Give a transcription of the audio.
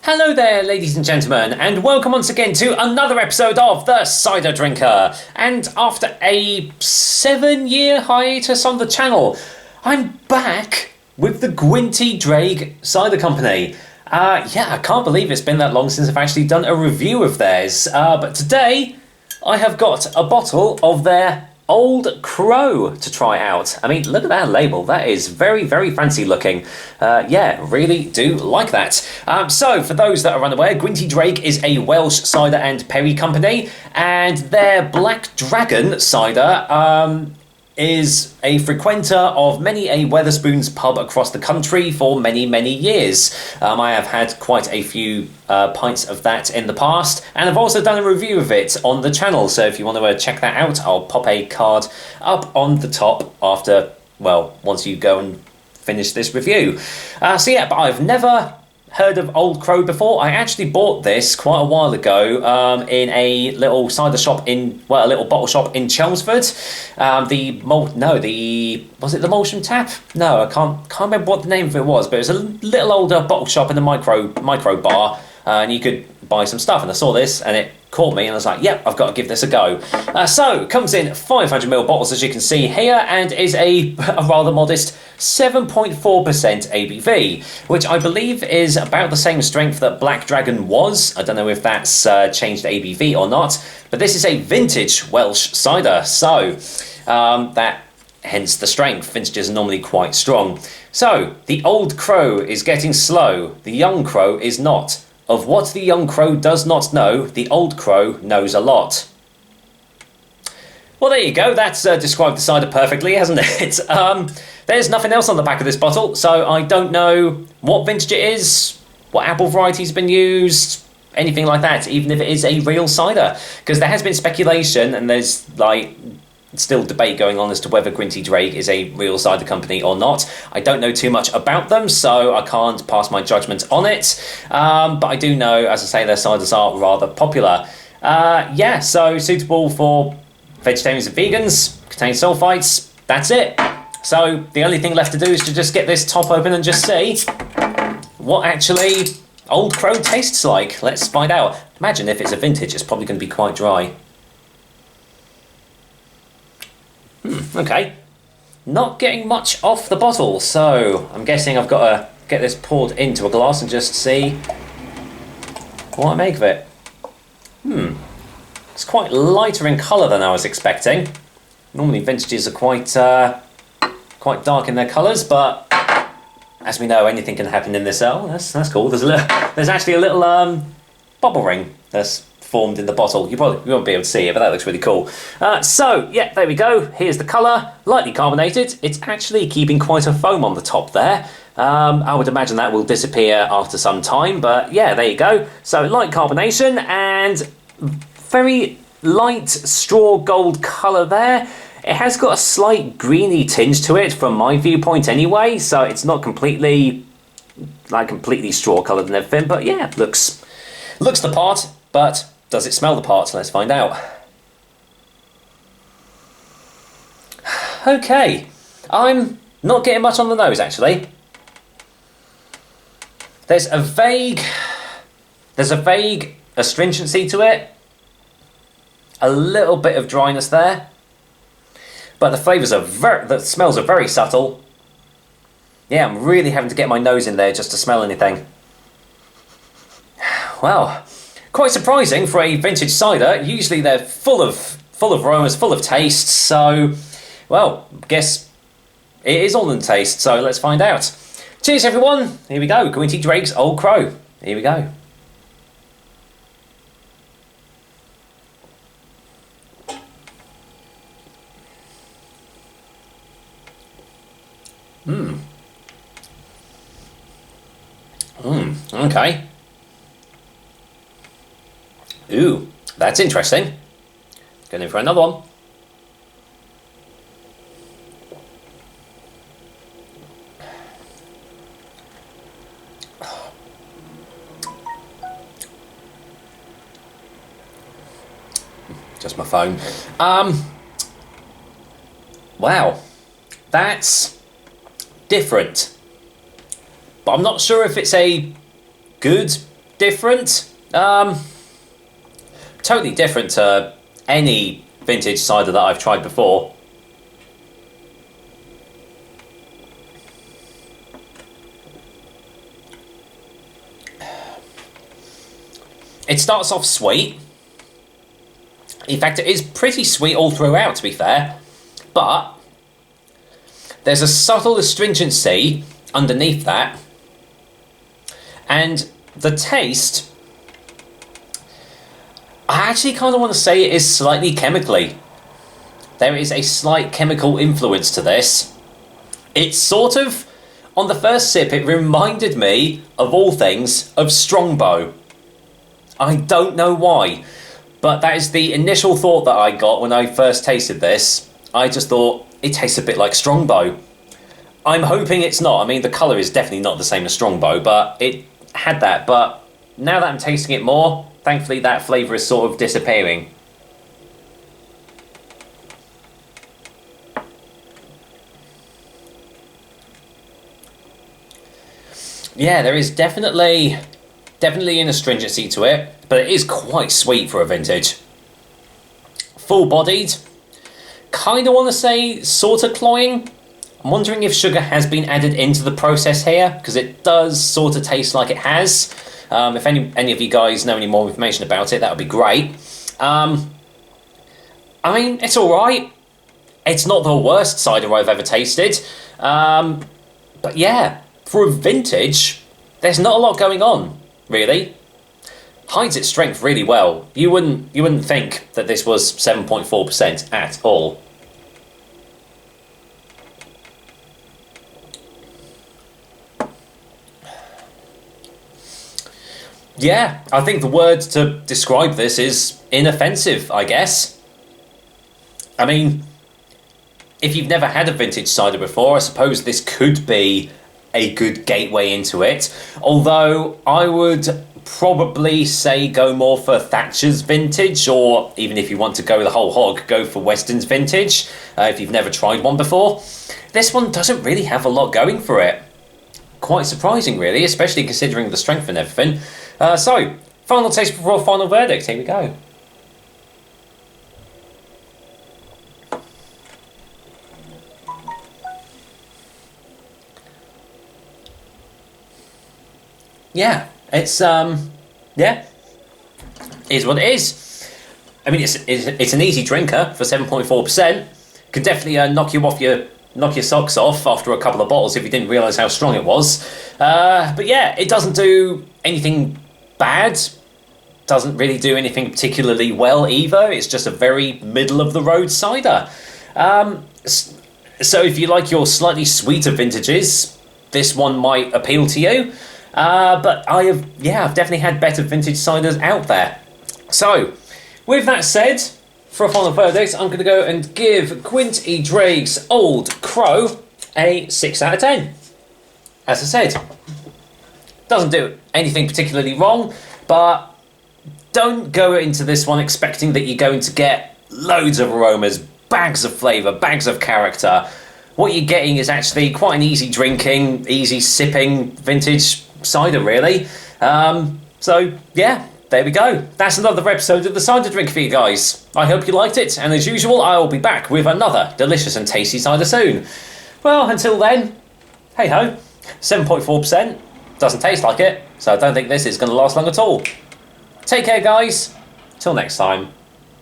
Hello there, ladies and gentlemen, and welcome once again to another episode of The Cider Drinker. And after a 7-year hiatus on the channel, I'm back with the Gwynt y Ddraig Cider Company. I can't believe it's been that long since I've actually done a review of theirs. But today, I have got a bottle of their Old Crow to try out. I mean, look at that label. That is very, very fancy looking. Really do like that. So, for those that are unaware, Gwynt y Ddraig is a Welsh cider and perry company, and their Black Dragon cider is a frequenter of many a Wetherspoons pub across the country for many, many years. I have had quite a few pints of that in the past, and I've also done a review of it on the channel, so if you want to check that out, I'll pop a card up on the top after, well, once you go and finish this review. But I've never heard of Old Crow before. I actually bought this quite a while ago in a little cider shop a little bottle shop in Chelmsford. Was it the Molson Tap? No, I can't remember what the name of it was, but it was a little older bottle shop in the micro bar, and you could buy some stuff. And I saw this, and it caught me, and I was like, yep, I've got to give this a go. So, it comes in 500ml bottles, as you can see here, and is a rather modest 7.4% ABV, which I believe is about the same strength that Black Dragon was. I don't know if that's changed ABV or not, but this is a vintage Welsh cider, so that hence the strength. Vintages are normally quite strong. So, the Old Crow is getting slow, the Young Crow is not. Of what the Young Crow does not know, the Old Crow knows a lot. Well, there you go. That's described the cider perfectly, hasn't it? There's nothing else on the back of this bottle, so I don't know what vintage it is, what apple variety's been used, anything like that, even if it is a real cider. Because there has been speculation, and there's still debate going on as to whether Gwynt y Ddraig is a real cider company or not. I don't know too much about them, so I can't pass my judgment on it. But I do know, as I say, their ciders are rather popular. So suitable for vegetarians and vegans, contains sulfites, that's it. So the only thing left to do is to just get this top open and just see what actually Old Crow tastes like. Let's find out. Imagine if it's a vintage, it's probably going to be quite dry. Okay, not getting much off the bottle, so I'm guessing I've got to get this poured into a glass and just see what I make of it. It's quite lighter in colour than I was expecting. Normally vintages are quite dark in their colours, but as we know, anything can happen in this. Oh, that's cool. There's actually a little bubble ring that's formed in the bottle. You won't be able to see it, but that looks really cool. There we go. Here's the colour, lightly carbonated. It's actually keeping quite a foam on the top there. I would imagine that will disappear after some time, but yeah, there you go. So light carbonation and very light straw gold colour there. It has got a slight greeny tinge to it from my viewpoint anyway, so it's not completely straw coloured and everything, but yeah, looks the part, but does it smell the part? Let's find out. Okay, I'm not getting much on the nose actually. There's a vague astringency to it, a little bit of dryness there, but the the smells are very subtle. Yeah, I'm really having to get my nose in there just to smell anything. Well, quite surprising for a vintage cider. Usually they're full of aromas, full of taste. So, well, guess it is all in taste. So let's find out. Cheers, everyone. Here we go. Gwynt y Ddraig's Old Crow. Here we go. Okay. Ooh, that's interesting. Going in for another one. Just my phone. Wow, that's different. But I'm not sure if it's a good different. Totally different to any vintage cider that I've tried before. It starts off sweet. In fact, it is pretty sweet all throughout, to be fair. But there's a subtle astringency underneath that. And the taste, I actually kind of want to say it is slightly chemically. There is a slight chemical influence to this. It's sort of, on the first sip, it reminded me, of all things, of Strongbow. I don't know why, but that is the initial thought that I got when I first tasted this. I just thought, it tastes a bit like Strongbow. I'm hoping it's not. I mean, the colour is definitely not the same as Strongbow, but it had that. But now that I'm tasting it more, thankfully that flavour is sort of disappearing. Yeah, there is definitely an astringency to it, but it is quite sweet for a vintage. Full-bodied. Kind of want to say sort of cloying. I'm wondering if sugar has been added into the process here, because it does sort of taste like it has. If any of you guys know any more information about it, that would be great. I mean, it's alright. It's not the worst cider I've ever tasted. But yeah, for a vintage, there's not a lot going on, really. Hides its strength really well. You wouldn't think that this was 7.4% at all. Yeah, I think the word to describe this is inoffensive, I guess. I mean, if you've never had a vintage cider before, I suppose this could be a good gateway into it. Although I would probably say go more for Thatcher's vintage, or even if you want to go the whole hog, go for Weston's vintage, if you've never tried one before. This one doesn't really have a lot going for it. Quite surprising, really, especially considering the strength and everything. So, final taste before final verdict. Here we go. Yeah, it's yeah, is what it is. I mean, it's an easy drinker for 7.4%. Could definitely knock your socks off after a couple of bottles if you didn't realise how strong it was. But yeah, it doesn't do anything bad. Doesn't really do anything particularly well either. It's just a very middle of the road cider. So if you like your slightly sweeter vintages, this one might appeal to you. But I've definitely had better vintage ciders out there. So, with that said, for a final verdict, I'm going to go and give Gwynt y Ddraig's Old Crow a 6 out of 10. As I said, doesn't do anything particularly wrong, but don't go into this one expecting that you're going to get loads of aromas, bags of flavour, bags of character. What you're getting is actually quite an easy drinking, easy sipping vintage cider, really. So yeah, there we go. That's another episode of the Cider Drink for you guys. I hope you liked it, and as usual, I will be back with another delicious and tasty cider soon. Well, until then, hey ho, 7.4%. Doesn't taste like it, so I don't think this is going to last long at all. Take care, guys. Till next time.